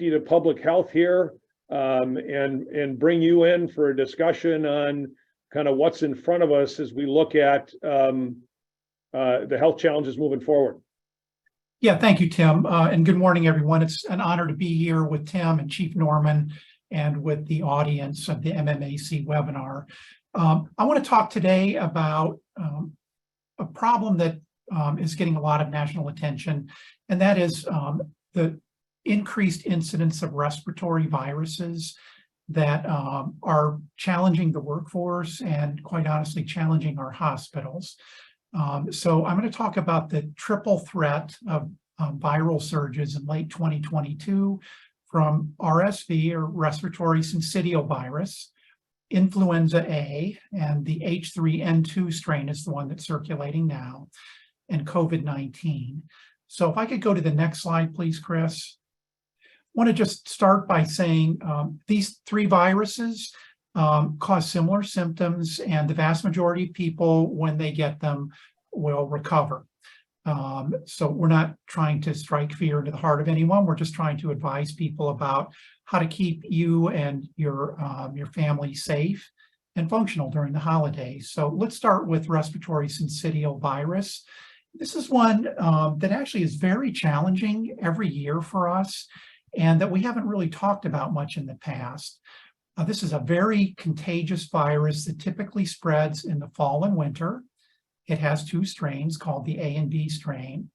safety to public health here, and bring you in for a discussion on kind of what's in front of us as we look at the health challenges moving forward. Yeah, thank you, Tim. And good morning, everyone. It's an honor to be here with Tim and Chief Norman and with the audience of the MMAC webinar. I want to talk today about a problem that is getting a lot of national attention, and that is the increased incidence of respiratory viruses that are challenging the workforce and, quite honestly, challenging our hospitals. So I'm going to talk about the triple threat of viral surges in late 2022 from RSV, or respiratory syncytial virus, influenza A, and the H3N2 strain is the one that's circulating now, and COVID-19. So if I could go to the next slide, please, Chris. I want to just start by saying these three viruses cause similar symptoms, and the vast majority of people, when they get them, will recover. So we're not trying to strike fear into the heart of anyone. We're just trying to advise people about how to keep you and your family safe and functional during the holidays. So let's start with respiratory syncytial virus. This is one that actually is very challenging every year for us, and that we haven't really talked about much in the past. This is a very contagious virus that typically spreads in the fall and winter. It has two strains called the A and B strain,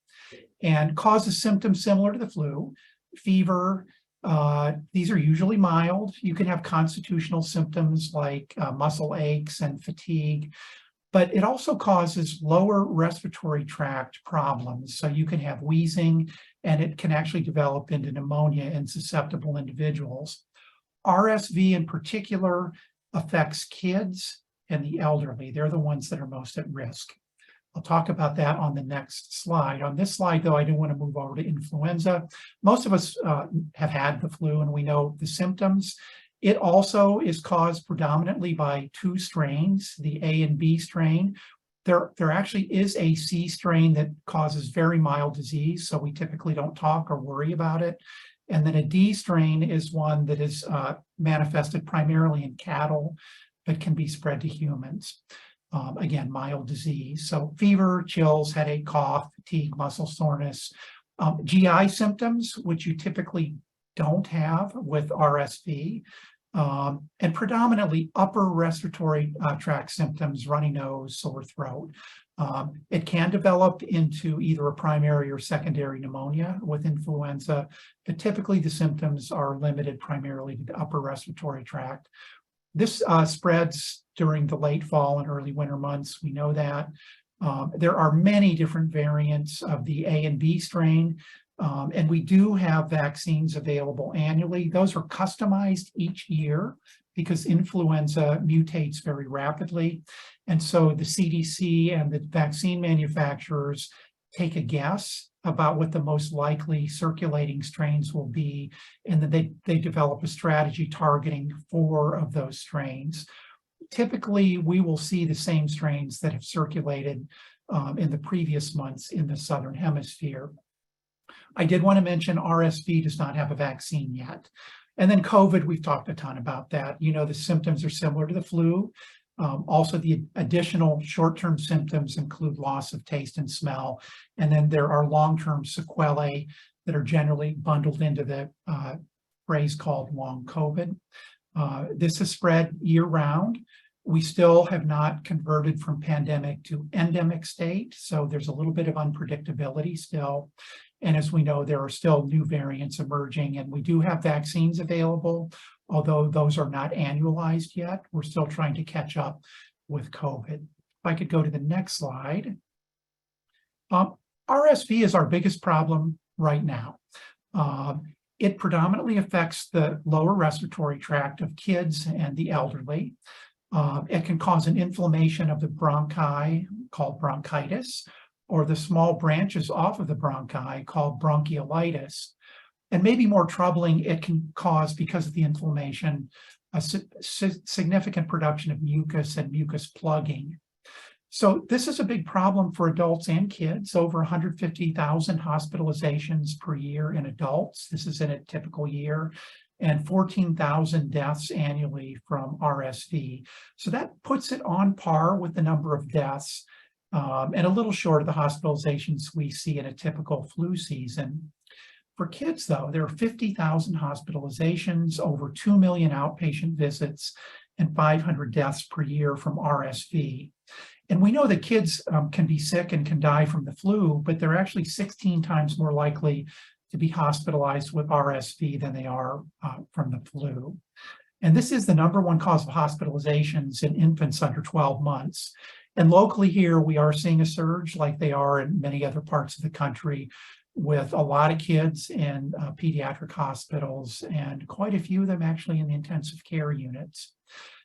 and causes symptoms similar to the flu, fever. These are usually mild. You can have constitutional symptoms like muscle aches and fatigue, but it also causes lower respiratory tract problems. So you can have wheezing, and it can actually develop into pneumonia in susceptible individuals. RSV in particular affects kids and the elderly. They're the ones that are most at risk. I'll talk about that on the next slide. On this slide, though, I do want to move over to influenza. Most of us have had the flu, and we know the symptoms. It also is caused predominantly by two strains, the A and B strain. There actually is a C strain that causes very mild disease, so we typically don't talk or worry about it. And then a D strain is one that is manifested primarily in cattle, but can be spread to humans. Again, mild disease. So fever, chills, headache, cough, fatigue, muscle soreness, GI symptoms, which you typically don't have with RSV, and predominantly upper respiratory tract symptoms, runny nose, sore throat. It can develop into either a primary or secondary pneumonia with influenza, but typically the symptoms are limited primarily to the upper respiratory tract. This spreads during the late fall and early winter months. We know that. There are many different variants of the A and B strain, and we do have vaccines available annually. Those are customized each year because influenza mutates very rapidly. And so the CDC and the vaccine manufacturers take a guess about what the most likely circulating strains will be, and then they develop a strategy targeting 4 of those strains. Typically, we will see the same strains that have circulated in the previous months in the Southern Hemisphere. I did want to mention RSV does not have a vaccine yet. And then COVID, we've talked a ton about that. You know, the symptoms are similar to the flu. Also, the additional short-term symptoms include loss of taste and smell. And then there are long-term sequelae that are generally bundled into the phrase called long COVID. This is spread year-round. We still have not converted from pandemic to endemic state, so there's a little bit of unpredictability still. And as we know, there are still new variants emerging, and we do have vaccines available, although those are not annualized yet. We're still trying to catch up with COVID. If I could go to the next slide. RSV is our biggest problem right now. It predominantly affects the lower respiratory tract of kids and the elderly. It can cause an inflammation of the bronchi called bronchitis, or the small branches off of the bronchi called bronchiolitis. And maybe more troubling, it can cause, because of the inflammation, a significant production of mucus and mucus plugging. So this is a big problem for adults and kids, over 150,000 hospitalizations per year in adults. This is in a typical year, and 14,000 deaths annually from RSV. So that puts it on par with the number of deaths and a little short of the hospitalizations we see in a typical flu season. For kids, though, there are 50,000 hospitalizations, over 2 million outpatient visits, and 500 deaths per year from RSV. And we know that kids can be sick and can die from the flu, but they're actually 16 times more likely to be hospitalized with RSV than they are from the flu. And this is the #1 cause of hospitalizations in infants under 12 months. And locally here, we are seeing a surge like they are in many other parts of the country, with a lot of kids in pediatric hospitals and quite a few of them actually in the intensive care units.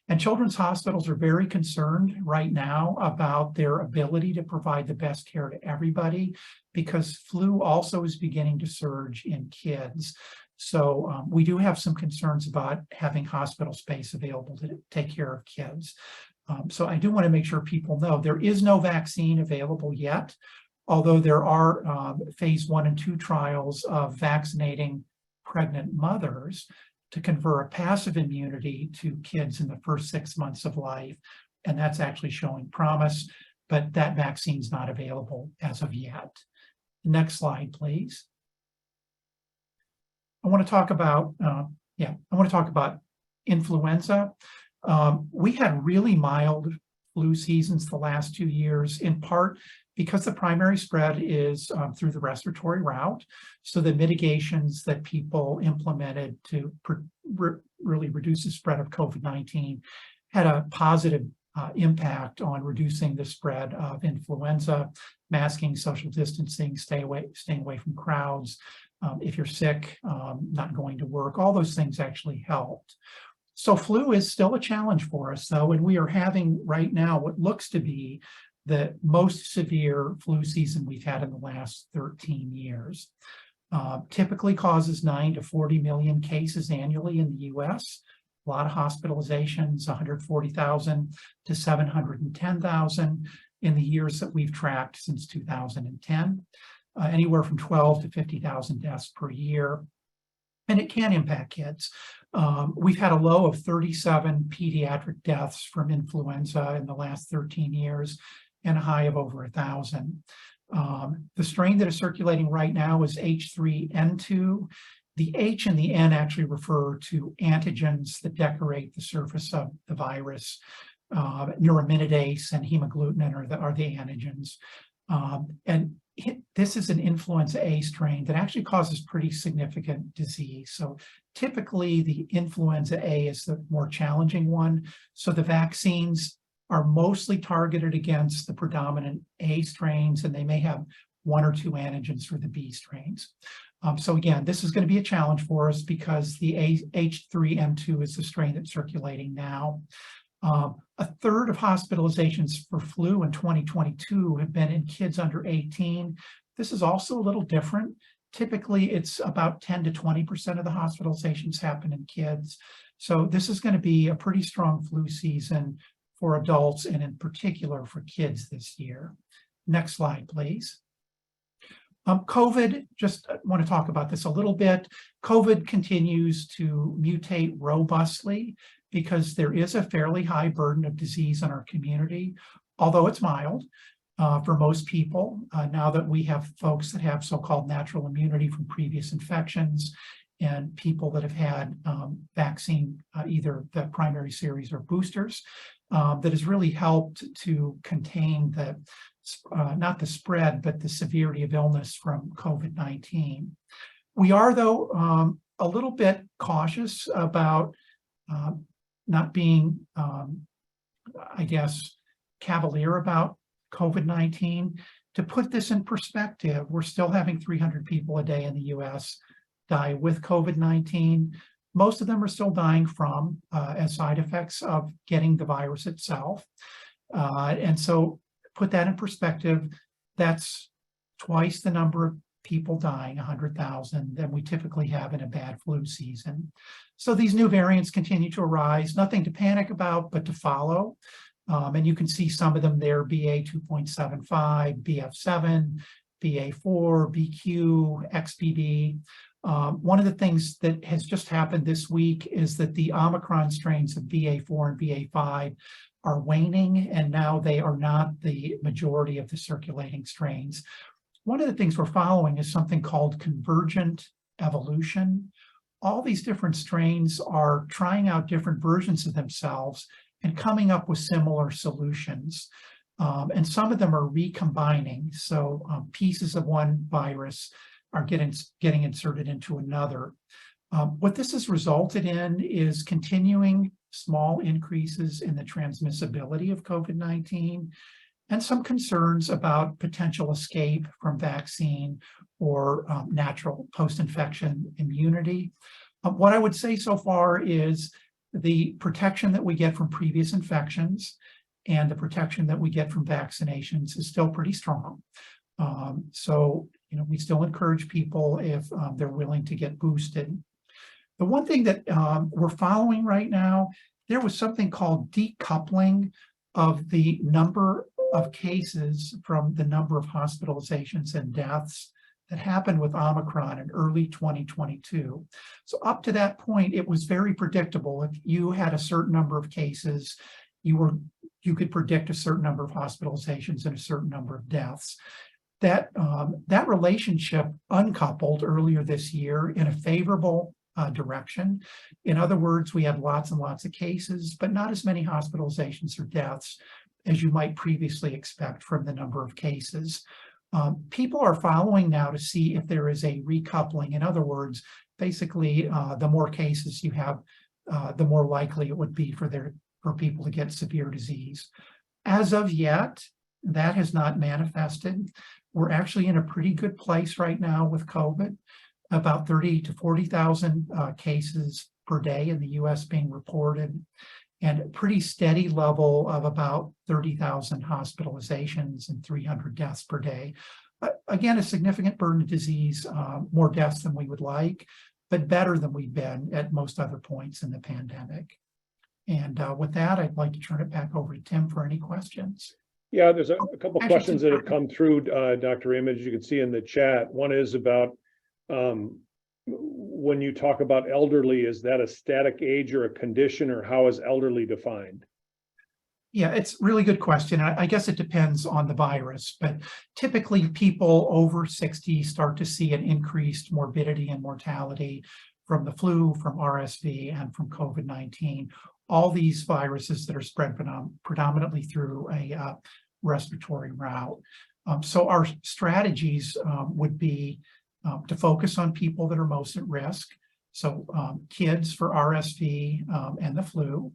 And children's hospitals are very concerned right now about their ability to provide the best care to everybody, because flu also is beginning to surge in kids. So we do have some concerns about having hospital space available to take care of kids. So I do want to make sure people know there is no vaccine available yet, although there are phase 1 and 2 trials of vaccinating pregnant mothers to confer a passive immunity to kids in the first 6 months of life. And that's actually showing promise, but that vaccine's not available as of yet. Next slide, please. I want to talk about, influenza. We had really mild flu seasons the last 2 years, in part because the primary spread is through the respiratory route. So the mitigations that people implemented to really reduce the spread of COVID-19 had a positive impact on reducing the spread of influenza, masking, social distancing, staying away from crowds. If you're sick, not going to work, all those things actually helped. So flu is still a challenge for us, though, and we are having right now what looks to be the most severe flu season we've had in the last 13 years. Typically causes 9 to 40 million cases annually in the US. A lot of hospitalizations, 140,000 to 710,000 in the years that we've tracked since 2010. Anywhere from 12 to 50,000 deaths per year. And it can impact kids. We've had a low of 37 pediatric deaths from influenza in the last 13 years and a high of over 1,000. The strain that is circulating right now is H3N2. The H and the N actually refer to antigens that decorate the surface of the virus. Neuraminidase and hemagglutinin are the antigens. And this is an influenza A strain that actually causes pretty significant disease. So typically the influenza A is the more challenging one. So the vaccines are mostly targeted against the predominant A strains, and they may have 1 or 2 antigens for the B strains. So again, this is going to be a challenge for us because the H3N2 is the strain that's circulating now. A third of hospitalizations for flu in 2022 have been in kids under 18. This is also a little different. Typically, it's about 10 to 20% of the hospitalizations happen in kids. So this is going to be a pretty strong flu season for adults and in particular for kids this year. Next slide, please. COVID, just want to talk about this a little bit. COVID continues to mutate robustly because there is a fairly high burden of disease in our community, although it's mild for most people. Now that we have folks that have so-called natural immunity from previous infections and people that have had vaccine, either the primary series or boosters, that has really helped to contain the, not the spread, but the severity of illness from COVID-19. We are, though, a little bit cautious about not being, I guess, cavalier about COVID-19. To put this in perspective, we're still having 300 people a day in the US die with COVID-19. Most of them are still dying from as side effects of getting the virus itself. And so put that in perspective, that's twice the number of people dying, 100,000, than we typically have in a bad flu season. So these new variants continue to arise, nothing to panic about, but to follow. And you can see some of them there: BA 2.75, BF7, BA4, BQ, XBB. One of the things that has just happened this week is that the Omicron strains of BA4 and BA5 are waning, and now they are not the majority of the circulating strains. One of the things we're following is something called convergent evolution. All these different strains are trying out different versions of themselves and coming up with similar solutions. And some of them are recombining. So pieces of one virus are getting inserted into another. What this has resulted in is continuing small increases in the transmissibility of COVID-19 and some concerns about potential escape from vaccine or natural post-infection immunity. What I would say so far is the protection that we get from previous infections and the protection that we get from vaccinations is still pretty strong. So, we still encourage people, if they're willing, to get boosted. The one thing that we're following right now, there was something called decoupling of the number of cases from the number of hospitalizations and deaths that happened with Omicron in early 2022. So up to that point, it was very predictable. If you had a certain number of cases, you could predict a certain number of hospitalizations and a certain number of deaths. That relationship uncoupled earlier this year in a favorable direction. In other words, we had lots and lots of cases, but not as many hospitalizations or deaths as you might previously expect from the number of cases. People are following now to see if there is a recoupling. In other words, basically, the more cases you have, the more likely it would be for people to get severe disease. As of yet, that has not manifested. We're actually in a pretty good place right now with COVID, about 30 to 40,000 cases per day in the US being reported, and a pretty steady level of about 30,000 hospitalizations and 300 deaths per day. Again, a significant burden of disease, more deaths than we would like, but better than we've been at most other points in the pandemic. And with that, I'd like to turn it back over to Tim for any questions. Yeah, there's a couple questions that have come through, Dr. Raymond, as you can see in the chat. One is about when you talk about elderly, is that a static age or a condition, or how is elderly defined? Yeah, it's a really good question. I guess it depends on the virus, but typically people over 60 start to see an increased morbidity and mortality from the flu, from RSV, and from COVID-19. All these viruses that are spread predominantly through a respiratory route. So our strategies would be to focus on people that are most at risk. So kids for RSV and the flu,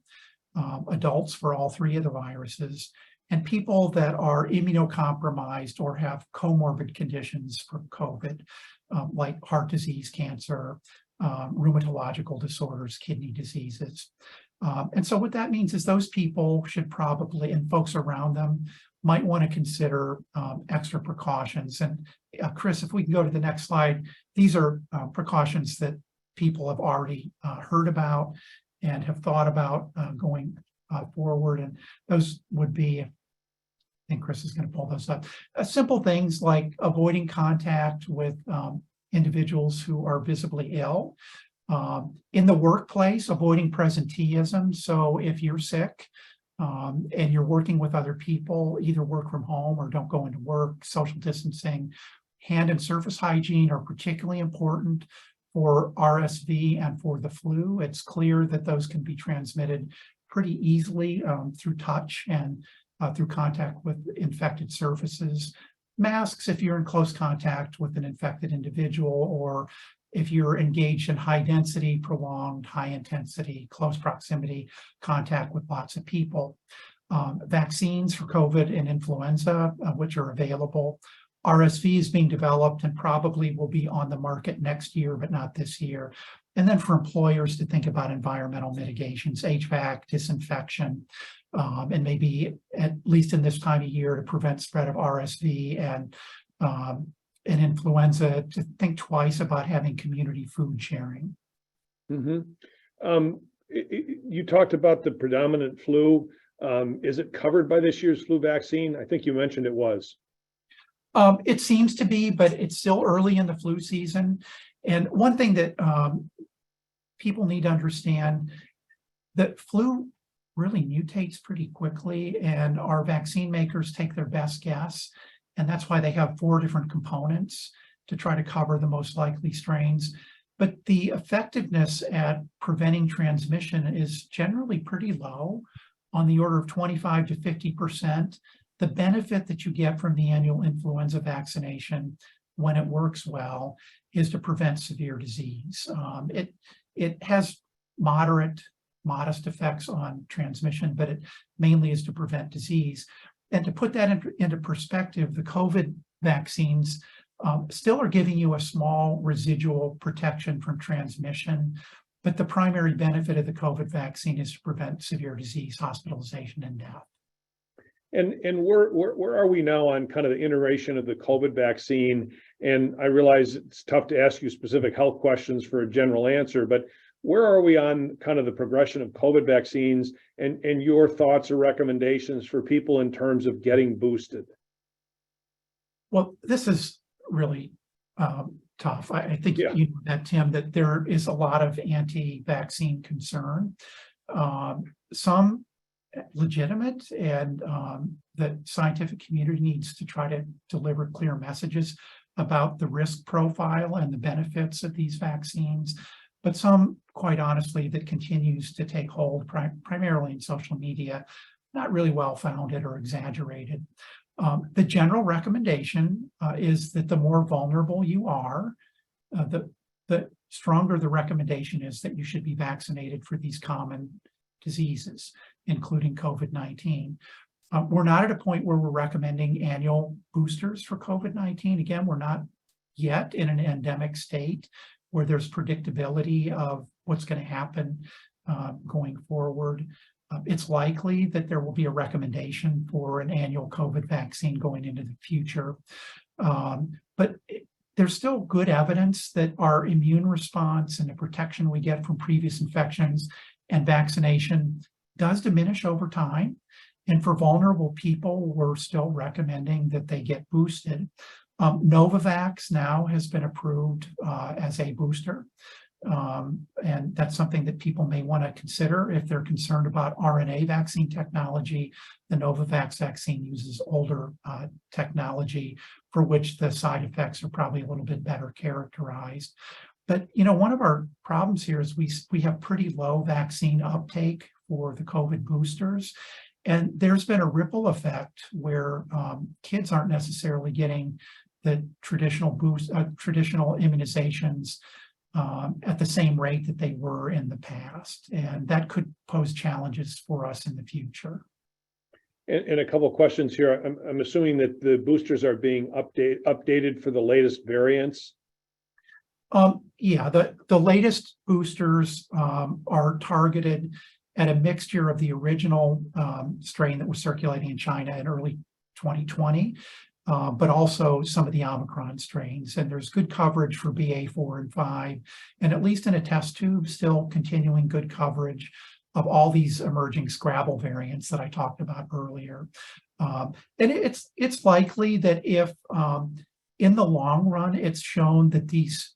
adults for all three of the viruses, and people that are immunocompromised or have comorbid conditions for COVID, like heart disease, cancer, rheumatological disorders, kidney diseases. And so what that means is those people should probably, and folks around them, might want to consider extra precautions. And Chris, if we can go to the next slide, these are precautions that people have already heard about and have thought about going forward. And those would be, I think Chris is going to pull those up, simple things like avoiding contact with individuals who are visibly ill. In the workplace, avoiding presenteeism. So if you're sick and you're working with other people, either work from home or don't go into work. Social distancing, hand and surface hygiene are particularly important for RSV and for the flu. It's clear that those can be transmitted pretty easily through touch and through contact with infected surfaces. Masks if you're in close contact with an infected individual, or if you're engaged in high density, prolonged, high intensity, close proximity contact with lots of people. Vaccines for COVID and influenza, which are available. RSV is being developed and probably will be on the market next year, but not this year. And then for employers to think about environmental mitigations, HVAC, disinfection, and maybe at least in this time of year to prevent spread of RSV and influenza, to think twice about having community food sharing. Mm-hmm. You talked about the predominant flu. Is it covered by this year's flu vaccine? I think you mentioned it was. It seems to be, but it's still early in the flu season. And one thing that people need to understand, that flu really mutates pretty quickly, and our vaccine makers take their best guess. And that's why they have 4 different components to try to cover the most likely strains. But the effectiveness at preventing transmission is generally pretty low, on the order of 25 to 50%. The benefit that you get from the annual influenza vaccination, when it works well, is to prevent severe disease. It has modest effects on transmission, but it mainly is to prevent disease. And to put that into perspective, the COVID vaccines still are giving you a small residual protection from transmission, but the primary benefit of the COVID vaccine is to prevent severe disease, hospitalization, and death. And where are we now on kind of the iteration of the COVID vaccine? And I realize it's tough to ask you specific health questions for a general answer, but where are we on kind of the progression of COVID vaccines and your thoughts or recommendations for people in terms of getting boosted? Well, this is really tough. I think Yeah. you know that, Tim, that there is a lot of anti-vaccine concern. Some legitimate, and the scientific community needs to try to deliver clear messages about the risk profile and the benefits of these vaccines. But some, quite honestly, that continues to take hold primarily in social media, not really well-founded or exaggerated. The general recommendation is that the more vulnerable you are, the stronger the recommendation is that you should be vaccinated for these common diseases, including COVID-19. We're not at a point where we're recommending annual boosters for COVID-19. Again, we're not yet in an endemic state where there's predictability of what's going to happen going forward. It's likely that there will be a recommendation for an annual COVID vaccine going into the future. But there's still good evidence that our immune response and the protection we get from previous infections and vaccination does diminish over time. And for vulnerable people, we're still recommending that they get boosted. Novavax now has been approved as a booster. And that's something that people may want to consider if they're concerned about RNA vaccine technology. The Novavax vaccine uses older technology for which the side effects are probably a little bit better characterized. But, you know, one of our problems here is we have pretty low vaccine uptake for the COVID boosters. And there's been a ripple effect where kids aren't necessarily getting the traditional immunizations at the same rate that they were in the past. And that could pose challenges for us in the future. And a couple of questions here. I'm assuming that the boosters are being updated for the latest variants. Yeah, the latest boosters are targeted at a mixture of the original strain that was circulating in China in early 2020, but also some of the Omicron strains. And there's good coverage for BA4 and 5, and at least in a test tube, still continuing good coverage of all these emerging Scrabble variants that I talked about earlier. And it's likely that if in the long run, it's shown that these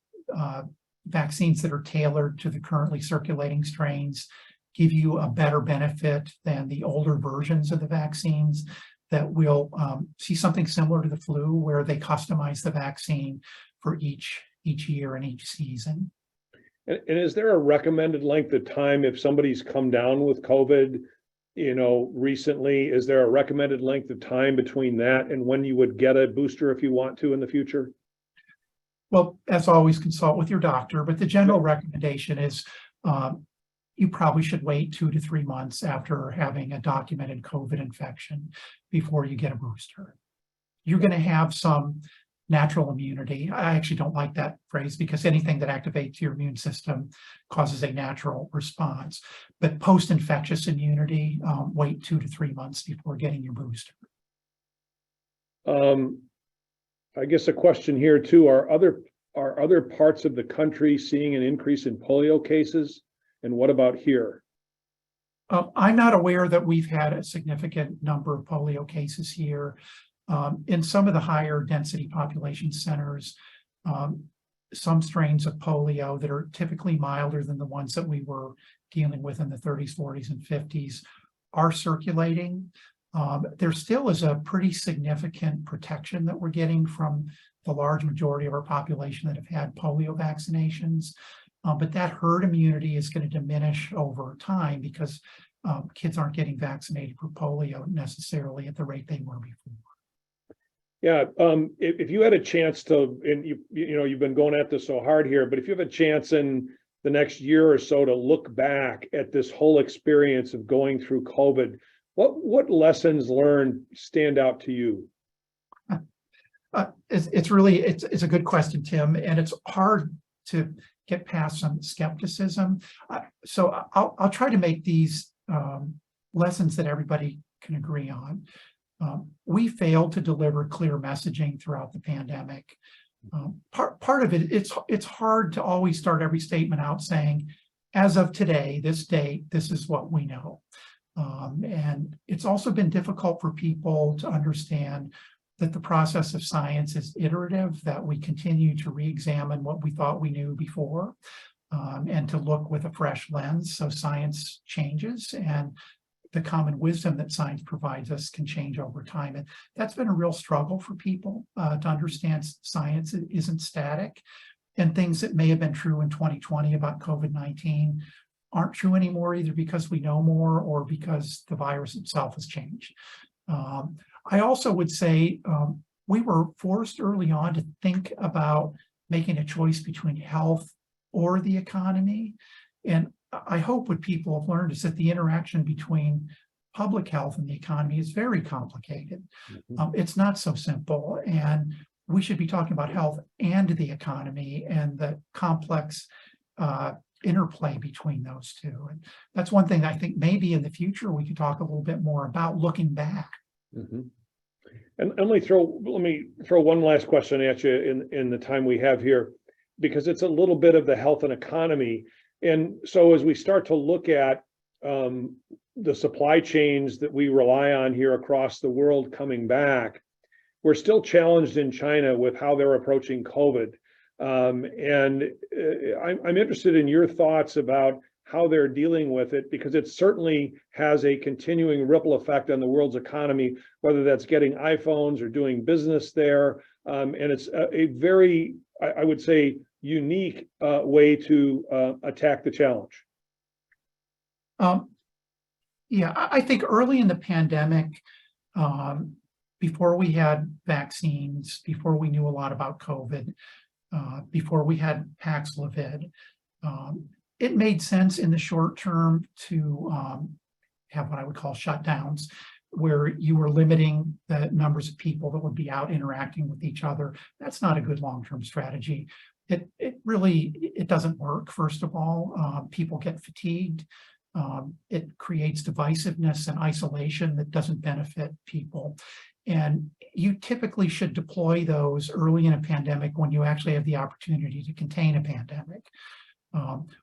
vaccines that are tailored to the currently circulating strains give you a better benefit than the older versions of the vaccines, that we'll see something similar to the flu where they customize the vaccine for each year and each season. And is there a recommended length of time if somebody's come down with COVID, you know, recently? Is there a recommended length of time between that and when you would get a booster if you want to in the future? Well, as always, consult with your doctor, but the general recommendation is you probably should wait 2 to 3 months after having a documented COVID infection before you get a booster. You're going to have some natural immunity. I actually don't like that phrase because anything that activates your immune system causes a natural response. But post-infectious immunity, wait 2 to 3 months before getting your booster. I guess a question here too, are other parts of the country seeing an increase in polio cases? And what about here? I'm not aware that we've had a significant number of polio cases here. In some of the higher density population centers, some strains of polio that are typically milder than the ones that we were dealing with in the 30s, 40s, and 50s are circulating. There still is a pretty significant protection that we're getting from the large majority of our population that have had polio vaccinations. But that herd immunity is going to diminish over time because kids aren't getting vaccinated for polio necessarily at the rate they were before. Yeah, if you had a chance to, and you've been going at this so hard here, but if you have a chance in the next year or so to look back at this whole experience of going through COVID, what lessons learned stand out to you? It's a good question, Tim, and it's hard to get past some skepticism. So I'll try to make these lessons that everybody can agree on. We failed to deliver clear messaging throughout the pandemic. Part of it, it's hard to always start every statement out saying, as of today, this date, this is what we know. And it's also been difficult for people to understand that the process of science is iterative, that we continue to re-examine what we thought we knew before, and to look with a fresh lens. So science changes, and the common wisdom that science provides us can change over time. And that's been a real struggle for people to understand science isn't static, and things that may have been true in 2020 about COVID-19 aren't true anymore, either because we know more or because the virus itself has changed. I also would say we were forced early on to think about making a choice between health or the economy. And I hope what people have learned is that the interaction between public health and the economy is very complicated. It's not so simple, and we should be talking about health and the economy and the complex interplay between those two. And that's one thing I think maybe in the future we could talk a little bit more about, looking back. And let me throw one last question at you in the time we have here, because it's a little bit of the health and economy. And so as we start to look at the supply chains that we rely on here across the world coming back, we're still challenged in China with how they're approaching COVID. And I'm interested in your thoughts about how they're dealing with it, because it certainly has a continuing ripple effect on the world's economy, whether that's getting iPhones or doing business there. And it's a very, I would say, unique way to attack the challenge. Yeah, I think early in the pandemic, before we had vaccines, before we knew a lot about COVID, before we had Paxlovid, it made sense in the short term to have what I would call shutdowns, where you were limiting the numbers of people that would be out interacting with each other. That's not a good long-term strategy. It doesn't work. First of all, people get fatigued. It creates divisiveness and isolation that doesn't benefit people. And you typically should deploy those early in a pandemic when you actually have the opportunity to contain a pandemic.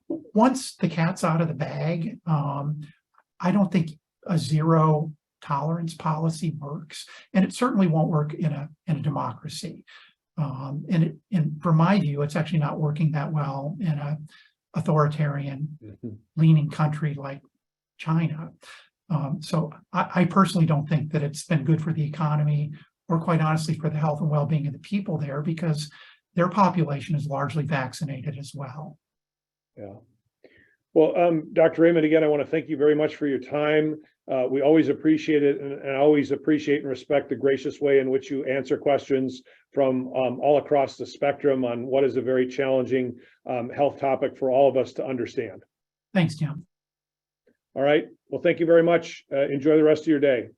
Once the cat's out of the bag, I don't think a zero tolerance policy works, and it certainly won't work in a democracy. And from my view, it's actually not working that well in an authoritarian leaning country like China. So I personally don't think that it's been good for the economy, or quite honestly for the health and well-being of the people there, because their population is largely vaccinated as well. Yeah. Well, Dr. Raymond, again, I want to thank you very much for your time. We always appreciate it, and always appreciate and respect the gracious way in which you answer questions from all across the spectrum on what is a very challenging health topic for all of us to understand. Thanks, Tim. All right. Well, thank you very much. Enjoy the rest of your day.